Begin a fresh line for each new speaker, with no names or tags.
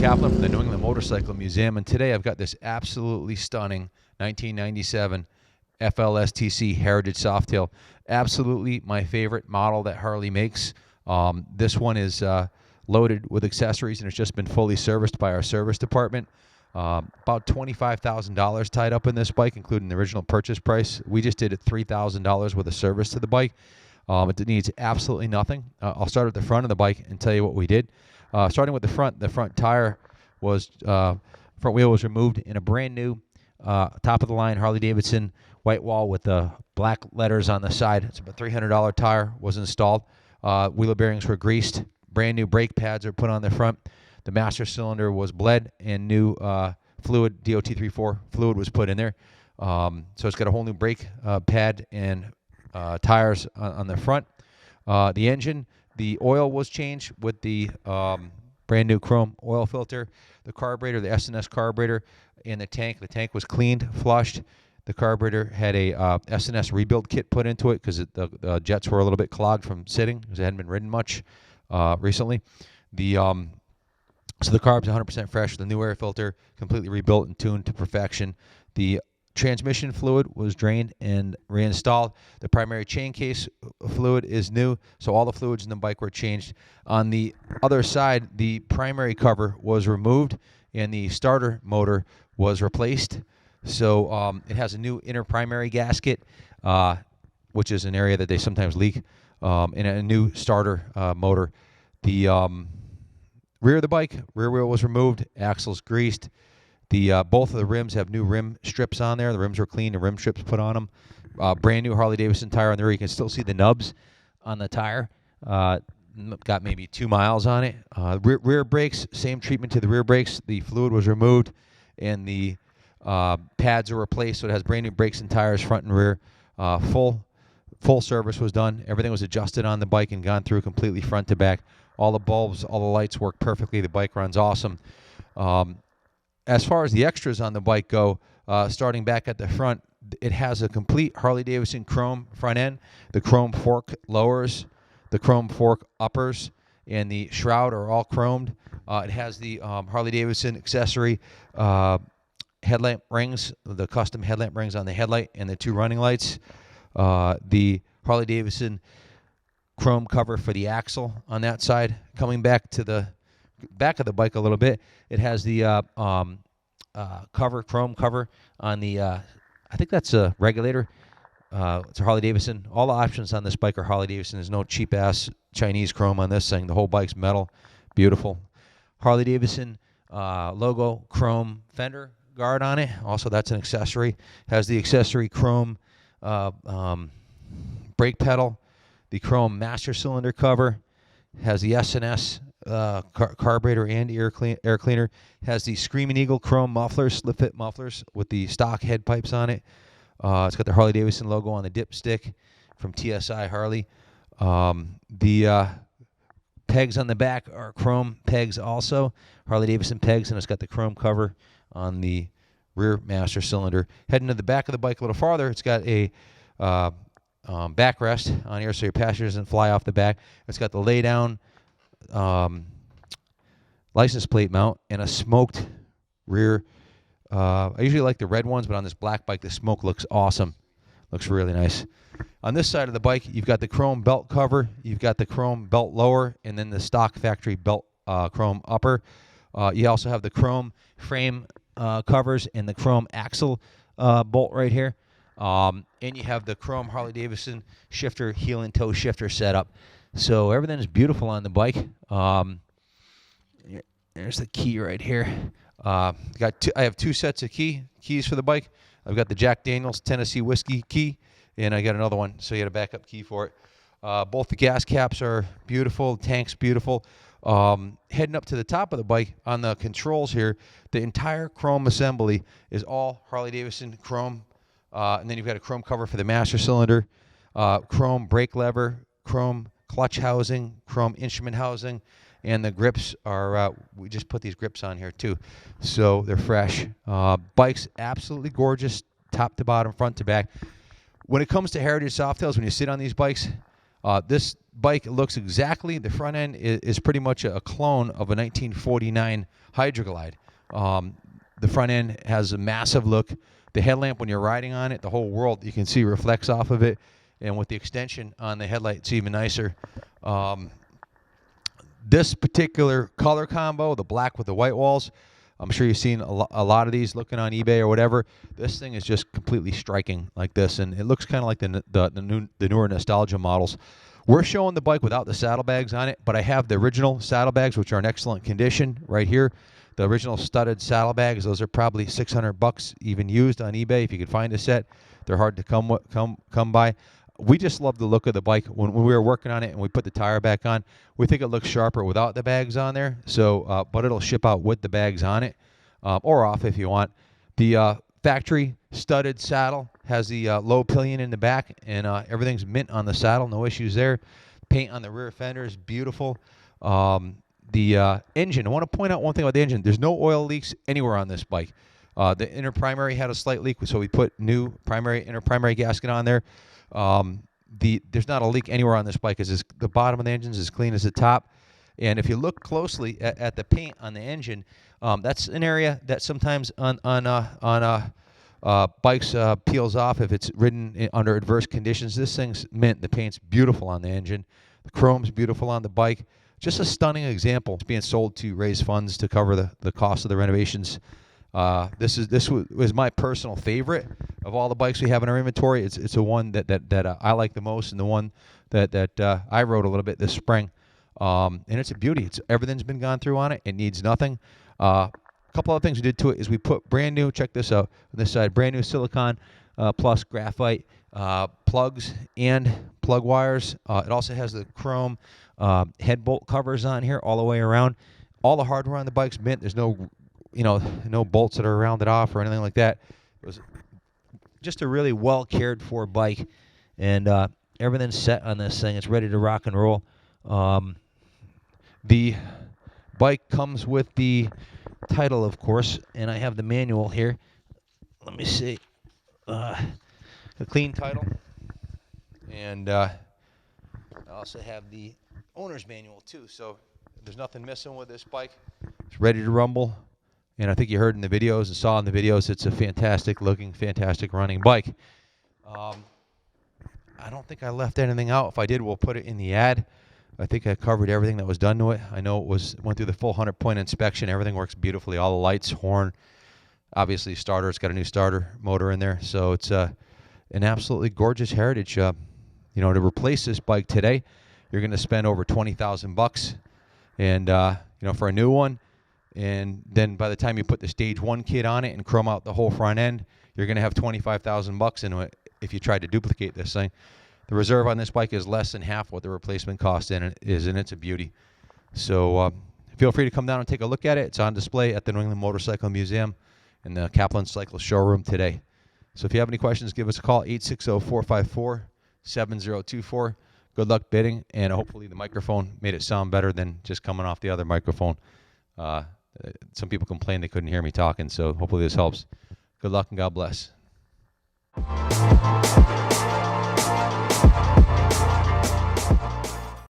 Kaplan from the New England Motorcycle Museum, and today I've got this absolutely stunning 1997 FLSTC Heritage Softail. Absolutely my favorite model that Harley makes. This one is loaded with accessories and it's just been fully serviced by our service department. About $25,000 tied up in this bike, including the original purchase price. We just did $3,000 worth of service to the bike. It needs absolutely nothing. I'll start at the front of the bike and tell you what we did. Starting with the front tire was, front wheel was removed in a brand new top of the line Harley Davidson white wall with the black letters on the side. It's about $300 tire was installed. Wheel bearings were greased. Brand new brake pads are put on the front. The master cylinder was bled and new fluid, DOT34 fluid was put in there. So it's got a whole new brake pad and tires on the front. The engine, the oil was changed with the brand new chrome oil filter. The carburetor, the S&S carburetor, and the tank. The tank was cleaned, flushed. The carburetor had a S&S rebuild kit put into it because the jets were a little bit clogged from sitting because it hadn't been ridden much recently. So the carb's 100% fresh. The new air filter completely rebuilt and tuned to perfection. The transmission fluid was drained and reinstalled. The primary chain case fluid is new, so all the fluids in the bike were changed. On the other side, the primary cover was removed and the starter motor was replaced. So it has a new inner primary gasket, which is an area that they sometimes leak, and a new starter motor. The rear of the bike, rear wheel was removed, axles greased. Both of the rims have new rim strips on there. The rims were clean, the rim strips put on them. Brand new Harley Davidson tire on the rear. You can still see the nubs on the tire. Got maybe 2 miles on it. Rear brakes, same treatment to the rear brakes. The fluid was removed and the pads are replaced, so it has brand new brakes and tires front and rear. Full service was done. Everything was adjusted on the bike and gone through completely front to back. All the bulbs, all the lights work perfectly. The bike runs awesome. As far as the extras on the bike go, starting back at the front, it has a complete Harley Davidson chrome front end, the chrome fork lowers, the chrome fork uppers, and the shroud are all chromed. It has the Harley Davidson accessory headlamp rings, the custom headlamp rings on the headlight and the 2 running lights. The Harley Davidson chrome cover for the axle on that side. Coming back to the back of the bike a little bit, it has the chrome cover on the, I think that's a regulator. It's a Harley Davidson. All the options on this bike are Harley Davidson. There's no cheap-ass Chinese chrome on this thing. The whole bike's metal. Beautiful. Harley Davidson logo chrome fender guard on it. Also, that's an accessory. Has the accessory chrome brake pedal. The chrome master cylinder cover. Has the S&S carburetor and air cleaner. Has the Screaming Eagle chrome mufflers, slip fit mufflers with the stock head pipes on it. It's got the Harley Davidson logo on the dipstick from TSI Harley. The pegs on the back are chrome pegs also, Harley Davidson pegs, and it's got the chrome cover on the rear master cylinder. Heading to the back of the bike a little farther, it's got a backrest on here so your passenger doesn't fly off the back. It's got the lay down license plate mount and a smoked rear. I usually like the red ones, but on this black bike, the smoke looks awesome. Looks really nice. On this side of the bike, you've got the chrome belt cover, you've got the chrome belt lower, and then the stock factory belt chrome upper. You also have the chrome frame covers and the chrome axle bolt right here. And you have the chrome Harley Davidson shifter, heel and toe shifter setup. So everything is beautiful on the bike. There's the key right here. I have 2 sets of keys for the bike. I've got the Jack Daniel's Tennessee Whiskey key, and I got another one, so you got a backup key for it. Both the gas caps are beautiful. The tank's beautiful. Heading up to the top of the bike on the controls here, the entire chrome assembly is all Harley Davidson chrome. And then you've got a chrome cover for the master cylinder, chrome brake lever, chrome clutch housing, chrome instrument housing, and the grips are, we just put these grips on here too, so they're fresh. Bike's absolutely gorgeous, top to bottom, front to back. When it comes to Heritage Softails, when you sit on these bikes, this bike looks exactly, the front end is pretty much a clone of a 1949 Hydroglide. The front end has a massive look. The headlamp, when you're riding on it, the whole world, you can see reflects off of it. And with the extension on the headlight, it's even nicer. This particular color combo, the black with the white walls, I'm sure you've seen a lot of these looking on eBay or whatever. This thing is just completely striking like this, and it looks kind of like the newer nostalgia models. We're showing the bike without the saddlebags on it, but I have the original saddlebags, which are in excellent condition right here. The original studded saddlebags, those are probably $600 even used on eBay if you could find a set. They're hard to come by. We just love the look of the bike. When we were working on it and we put the tire back on, we think it looks sharper without the bags on there. So, but it'll ship out with the bags on it, or off if you want. The factory studded saddle has the low pillion in the back, and everything's mint on the saddle. No issues there. Paint on the rear fender is beautiful. The engine, I want to point out one thing about the engine. There's no oil leaks anywhere on this bike. The inner primary had a slight leak, so we put new inner primary gasket on there. There's not a leak anywhere on this bike, because the bottom of the engine is as clean as the top. And if you look closely at the paint on the engine, that's an area that sometimes on bikes peels off if it's ridden under adverse conditions. This thing's mint. The paint's beautiful on the engine. The chrome's beautiful on the bike. Just a stunning example. It's being sold to raise funds to cover the cost of the renovations. This was my personal favorite of all the bikes we have in our inventory. It's the one that I like the most, and the one that I rode a little bit this spring. And it's a beauty. Everything's been gone through on it. It needs nothing. A couple other things we did to it is we put brand new, check this out, on this side, brand new silicone plus graphite plugs and plug wires. It also has the chrome head bolt covers on here all the way around. All the hardware on the bike's mint. There's no bolts that are rounded off or anything like that. It was just a really well cared for bike, and everything's set on this thing. It's ready to rock and roll. The bike comes with the title, of course, and I have the manual here. Let me see. A clean title, and I also have the owner's manual too. So there's nothing missing with this bike. It's ready to rumble. And I think you heard in the videos and saw in the videos, it's a fantastic looking, fantastic running bike. I don't think I left anything out. If I did, we'll put it in the ad. I think I covered everything that was done to it. I know it went through the full 100-point inspection. Everything works beautifully. All the lights, horn, obviously starter. It's got a new starter motor in there. So it's an absolutely gorgeous heritage. To replace this bike today, you're going to spend over $20,000, and for a new one. And then by the time you put the Stage 1 kit on it and chrome out the whole front end, you're going to have $25,000 into it if you tried to duplicate this thing. The reserve on this bike is less than half what the replacement cost is, and it's a beauty. So feel free to come down and take a look at it. It's on display at the New England Motorcycle Museum in the Kaplan Cycle Showroom today. So if you have any questions, give us a call, 860-454-7024. Good luck bidding, and hopefully the microphone made it sound better than just coming off the other microphone. Some people complained they couldn't hear me talking, so hopefully this helps. Good luck and God bless.